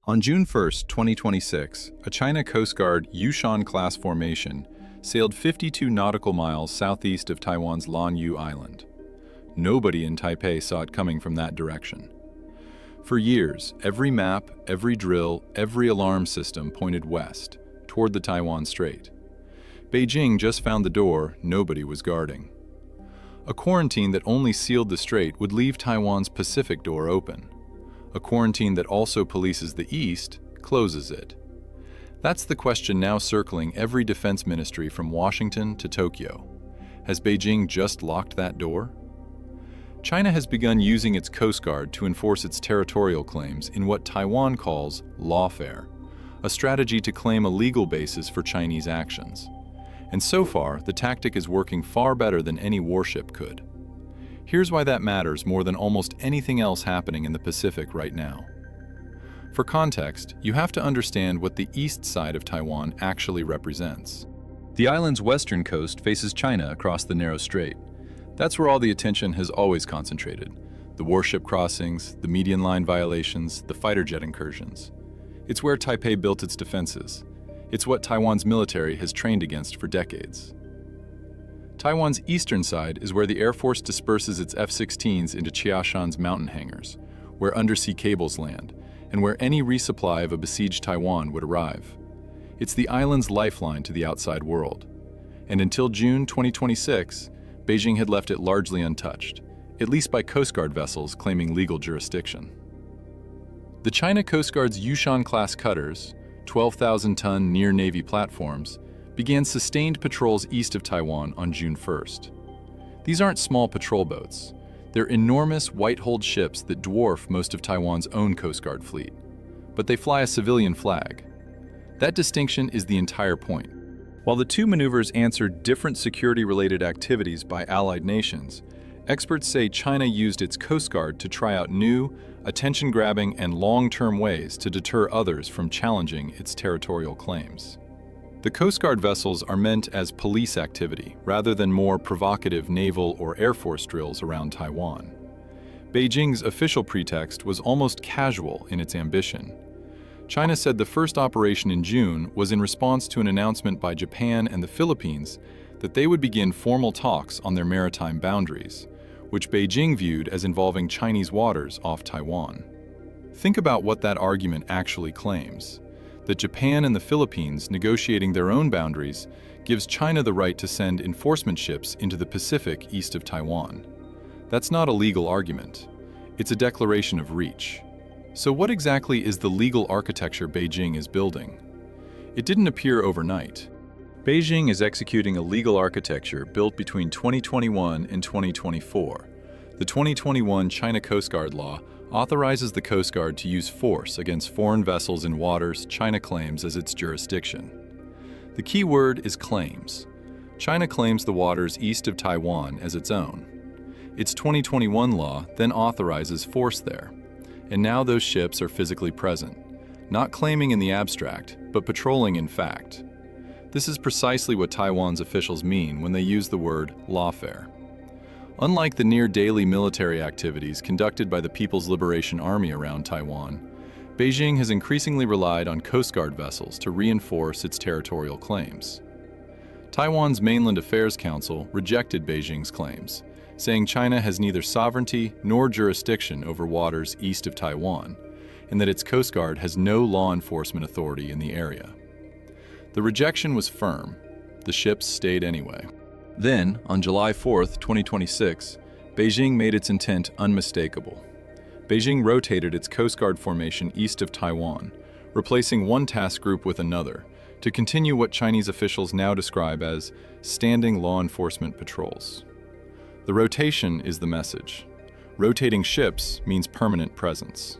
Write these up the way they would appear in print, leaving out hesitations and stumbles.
On June 1, 2026, a China Coast Guard Yushan-class formation sailed 52 nautical miles southeast of Taiwan's Lanyu Island. Nobody in Taipei saw it coming from that direction. For years, every map, every drill, every alarm system pointed west, toward the Taiwan Strait. Beijing just found the door nobody was guarding. A quarantine that only sealed the strait would leave Taiwan's Pacific door open. A quarantine that also polices the east closes it. That's the question now circling every defense ministry from Washington to Tokyo. Has Beijing just locked that door? China has begun using its Coast Guard to enforce its territorial claims in what Taiwan calls lawfare, a strategy to claim a legal basis for Chinese actions. And so far, the tactic is working far better than any warship could. Here's why that matters more than almost anything else happening in the Pacific right now. For context, you have to understand what the east side of Taiwan actually represents. The island's western coast faces China across the narrow strait. That's where all the attention has always concentrated. The warship crossings, the median line violations, the fighter jet incursions. It's where Taipei built its defenses. It's what Taiwan's military has trained against for decades. Taiwan's eastern side is where the Air Force disperses its F-16s into Chiashan's mountain hangars, where undersea cables land, and where any resupply of a besieged Taiwan would arrive. It's the island's lifeline to the outside world. And until June 2026, Beijing had left it largely untouched, at least by Coast Guard vessels claiming legal jurisdiction. The China Coast Guard's Yushan-class cutters, 12,000-tonne near-Navy platforms, began sustained patrols east of Taiwan on June 1st. These aren't small patrol boats. They're enormous white-hulled ships that dwarf most of Taiwan's own Coast Guard fleet. But they fly a civilian flag. That distinction is the entire point. While the two maneuvers answer different security-related activities by allied nations, experts say China used its Coast Guard to try out new, attention-grabbing, and long-term ways to deter others from challenging its territorial claims. The Coast Guard vessels are meant as police activity rather than more provocative naval or air force drills around Taiwan. Beijing's official pretext was almost casual in its ambition. China said the first operation in June was in response to an announcement by Japan and the Philippines that they would begin formal talks on their maritime boundaries, which Beijing viewed as involving Chinese waters off Taiwan. Think about what that argument actually claims: that Japan and the Philippines negotiating their own boundaries gives China the right to send enforcement ships into the Pacific east of Taiwan. That's not a legal argument. It's a declaration of reach. So what exactly is the legal architecture Beijing is building? It didn't appear overnight. Beijing is executing a legal architecture built between 2021 and 2024. The 2021 China Coast Guard law authorizes the Coast Guard to use force against foreign vessels in waters China claims as its jurisdiction. The key word is claims. China claims the waters east of Taiwan as its own. Its 2021 law then authorizes force there. And now those ships are physically present, not claiming in the abstract, but patrolling in fact. This is precisely what Taiwan's officials mean when they use the word lawfare. Unlike the near-daily military activities conducted by the People's Liberation Army around Taiwan, Beijing has increasingly relied on Coast Guard vessels to reinforce its territorial claims. Taiwan's Mainland Affairs Council rejected Beijing's claims, saying China has neither sovereignty nor jurisdiction over waters east of Taiwan, and that its Coast Guard has no law enforcement authority in the area. The rejection was firm. The ships stayed anyway. Then, on July 4th, 2026, Beijing made its intent unmistakable. Beijing rotated its Coast Guard formation east of Taiwan, replacing one task group with another, to continue what Chinese officials now describe as standing law enforcement patrols. The rotation is the message. Rotating ships means permanent presence.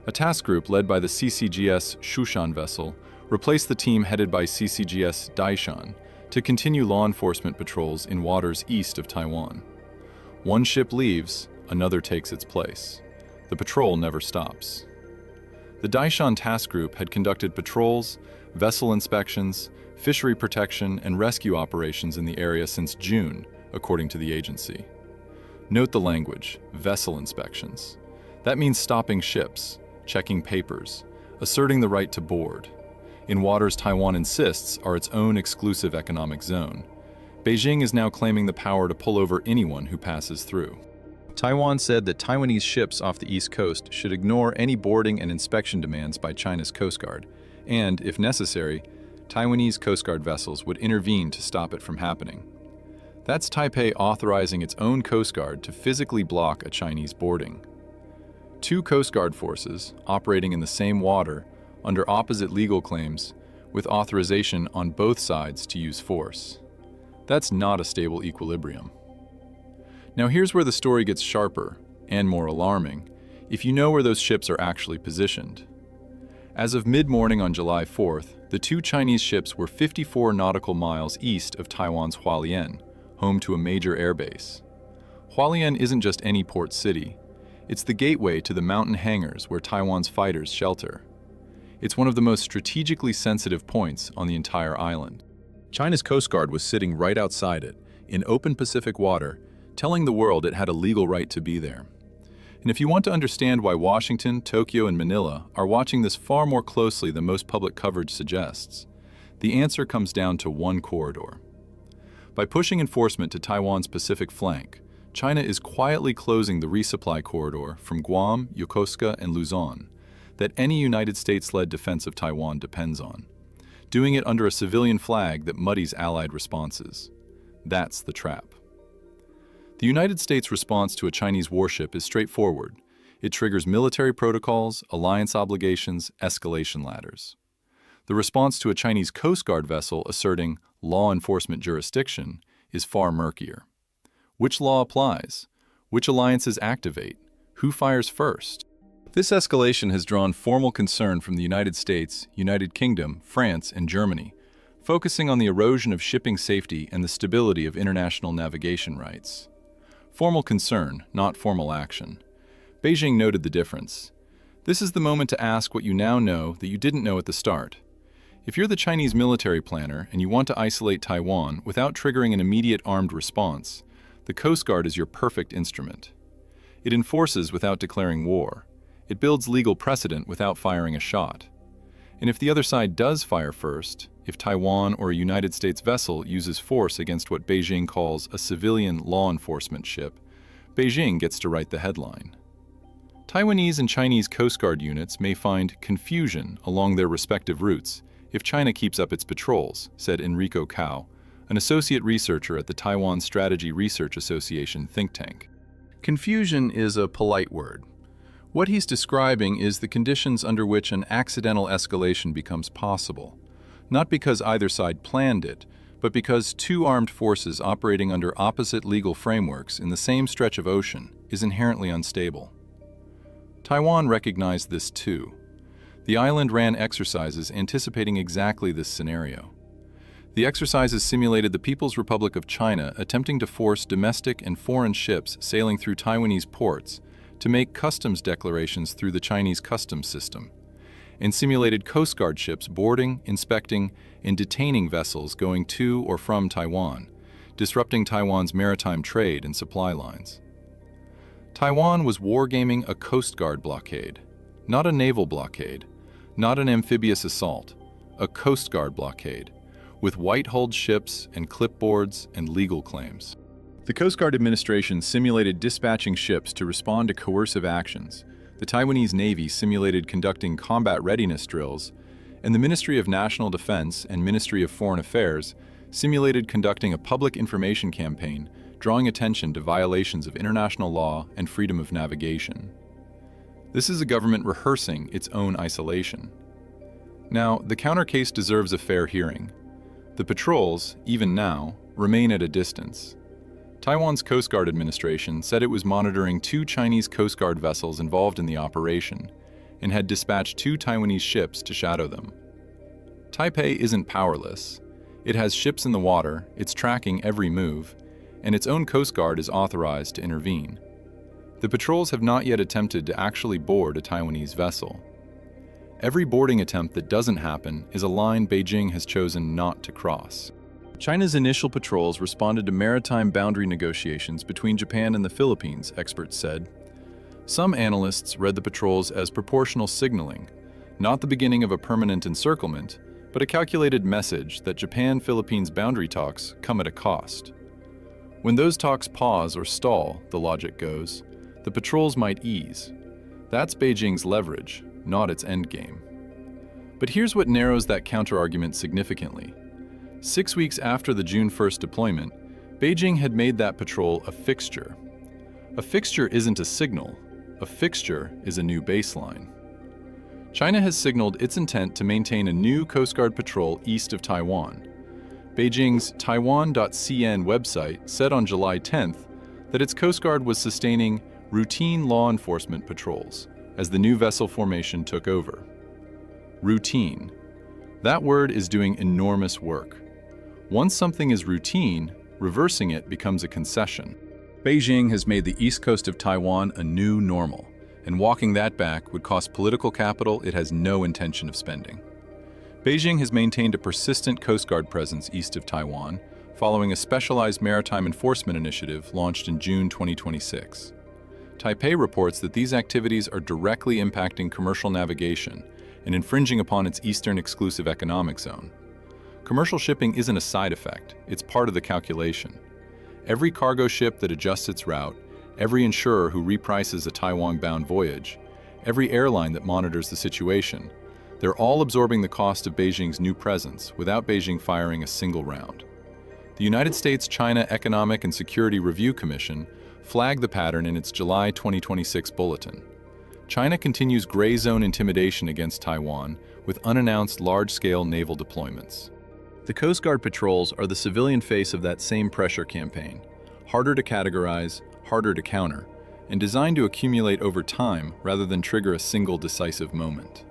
A task group led by the CCGS Shushan vessel replaced the team headed by CCGS Daishan to continue law enforcement patrols in waters east of Taiwan. One ship leaves, another takes its place. The patrol never stops. The Daishan task group had conducted patrols, vessel inspections, fishery protection, and rescue operations in the area since June, according to the agency. Note the language, vessel inspections. That means stopping ships, checking papers, asserting the right to board, in waters Taiwan insists are its own exclusive economic zone. Beijing is now claiming the power to pull over anyone who passes through. Taiwan said that Taiwanese ships off the east coast should ignore any boarding and inspection demands by China's Coast Guard, and, if necessary, Taiwanese Coast Guard vessels would intervene to stop it from happening. That's Taipei authorizing its own Coast Guard to physically block a Chinese boarding. Two Coast Guard forces, operating in the same water, under opposite legal claims, with authorization on both sides to use force. That's not a stable equilibrium. Now here's where the story gets sharper, and more alarming, if you know where those ships are actually positioned. As of mid-morning on July 4th, the two Chinese ships were 54 nautical miles east of Taiwan's Hualien, home to a major airbase. Hualien isn't just any port city. It's the gateway to the mountain hangars where Taiwan's fighters shelter. It's one of the most strategically sensitive points on the entire island. China's Coast Guard was sitting right outside it, in open Pacific water, telling the world it had a legal right to be there. And if you want to understand why Washington, Tokyo, and Manila are watching this far more closely than most public coverage suggests, the answer comes down to one corridor. By pushing enforcement to Taiwan's Pacific flank, China is quietly closing the resupply corridor from Guam, Yokosuka, and Luzon that any United States-led defense of Taiwan depends on, doing it under a civilian flag that muddies Allied responses. That's the trap. The United States' response to a Chinese warship is straightforward. It triggers military protocols, alliance obligations, escalation ladders. The response to a Chinese Coast Guard vessel asserting law enforcement jurisdiction is far murkier. Which law applies? Which alliances activate? Who fires first? This escalation has drawn formal concern from the United States, United Kingdom, France, and Germany, focusing on the erosion of shipping safety and the stability of international navigation rights. Formal concern, not formal action. Beijing noted the difference. This is the moment to ask what you now know that you didn't know at the start. If you're the Chinese military planner and you want to isolate Taiwan without triggering an immediate armed response, the Coast Guard is your perfect instrument. It enforces without declaring war. It builds legal precedent without firing a shot. And if the other side does fire first, if Taiwan or a United States vessel uses force against what Beijing calls a civilian law enforcement ship, Beijing gets to write the headline. Taiwanese and Chinese Coast Guard units may find confusion along their respective routes if China keeps up its patrols, said Enrico Cao, an associate researcher at the Taiwan Strategy Research Association think tank. Confusion is a polite word. What he's describing is the conditions under which an accidental escalation becomes possible, not because either side planned it, but because two armed forces operating under opposite legal frameworks in the same stretch of ocean is inherently unstable. Taiwan recognized this too. The island ran exercises anticipating exactly this scenario. The exercises simulated the People's Republic of China attempting to force domestic and foreign ships sailing through Taiwanese ports to make customs declarations through the Chinese customs system, and simulated Coast Guard ships boarding, inspecting, and detaining vessels going to or from Taiwan, disrupting Taiwan's maritime trade and supply lines. Taiwan was wargaming a Coast Guard blockade, not a naval blockade, not an amphibious assault, a Coast Guard blockade, with white-hulled ships and clipboards and legal claims. The Coast Guard administration simulated dispatching ships to respond to coercive actions, the Taiwanese Navy simulated conducting combat readiness drills, and the Ministry of National Defense and Ministry of Foreign Affairs simulated conducting a public information campaign drawing attention to violations of international law and freedom of navigation. This is a government rehearsing its own isolation. Now, the counter case deserves a fair hearing. The patrols, even now, remain at a distance. Taiwan's Coast Guard administration said it was monitoring two Chinese Coast Guard vessels involved in the operation and had dispatched two Taiwanese ships to shadow them. Taipei isn't powerless. It has ships in the water, it's tracking every move, and its own Coast Guard is authorized to intervene. The patrols have not yet attempted to actually board a Taiwanese vessel. Every boarding attempt that doesn't happen is a line Beijing has chosen not to cross. China's initial patrols responded to maritime boundary negotiations between Japan and the Philippines, experts said. Some analysts read the patrols as proportional signaling, Not the beginning of a permanent encirclement, but a calculated message that Japan-Philippines boundary talks come at a cost. When those talks pause or stall, the logic goes, the patrols might ease. That's Beijing's leverage, not its endgame. But here's what narrows that counterargument significantly. 6 weeks after the June 1st deployment, Beijing had made that patrol a fixture. A fixture isn't a signal. A fixture is a new baseline. China has signaled its intent to maintain a new Coast Guard patrol east of Taiwan. Beijing's Taiwan.cn website said on July 10th that its Coast Guard was sustaining routine law enforcement patrols as the new vessel formation took over. Routine. That word is doing enormous work. Once something is routine, reversing it becomes a concession. Beijing has made the east coast of Taiwan a new normal, and walking that back would cost political capital it has no intention of spending. Beijing has maintained a persistent Coast Guard presence east of Taiwan, following a specialized maritime enforcement initiative launched in June 2026. Taipei reports that these activities are directly impacting commercial navigation and infringing upon its eastern exclusive economic zone. Commercial shipping isn't a side effect, it's part of the calculation. Every cargo ship that adjusts its route, every insurer who reprices a Taiwan-bound voyage, every airline that monitors the situation, they're all absorbing the cost of Beijing's new presence without Beijing firing a single round. The United States-China Economic and Security Review Commission flagged the pattern in its July 2026 bulletin. China continues gray zone intimidation against Taiwan with unannounced large-scale naval deployments. The Coast Guard patrols are the civilian face of that same pressure campaign, harder to categorize, harder to counter, and designed to accumulate over time rather than trigger a single decisive moment.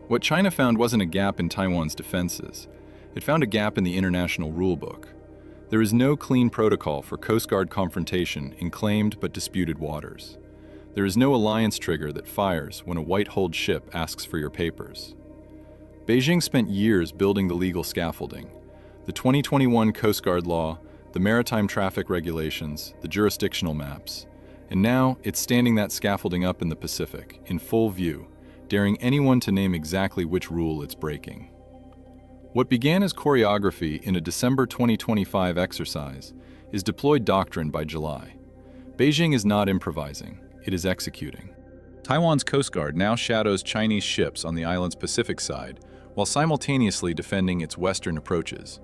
What China found wasn't a gap in Taiwan's defenses. It found a gap in the international rulebook. There is no clean protocol for Coast Guard confrontation in claimed but disputed waters. There is no alliance trigger that fires when a white-hulled ship asks for your papers. Beijing spent years building the legal scaffolding. The 2021 Coast Guard law, the maritime traffic regulations, the jurisdictional maps. And now it's standing that scaffolding up in the Pacific, in full view, daring anyone to name exactly which rule it's breaking. What began as choreography in a December 2025 exercise is deployed doctrine by July. Beijing is not improvising, it is executing. Taiwan's Coast Guard now shadows Chinese ships on the island's Pacific side, while simultaneously defending its western approaches.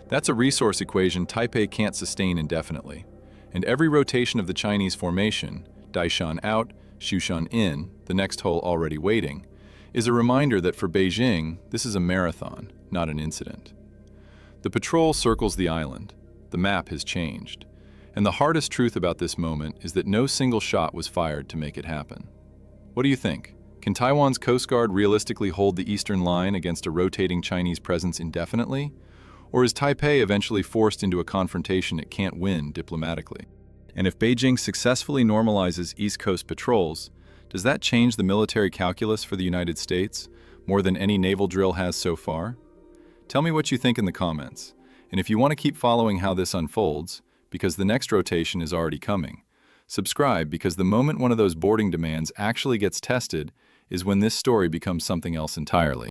That's a resource equation Taipei can't sustain indefinitely, and every rotation of the Chinese formation, Daishan out, Yushan in, the next hull already waiting, is a reminder that for Beijing, this is a marathon, not an incident. The patrol circles the island. The map has changed. And the hardest truth about this moment is that no single shot was fired to make it happen. What do you think? Can Taiwan's Coast Guard realistically hold the eastern line against a rotating Chinese presence indefinitely? Or is Taipei eventually forced into a confrontation it can't win diplomatically? And if Beijing successfully normalizes East Coast patrols, does that change the military calculus for the United States more than any naval drill has so far? Tell me what you think in the comments. And if you want to keep following how this unfolds, because the next rotation is already coming, subscribe, because the moment one of those boarding demands actually gets tested is when this story becomes something else entirely.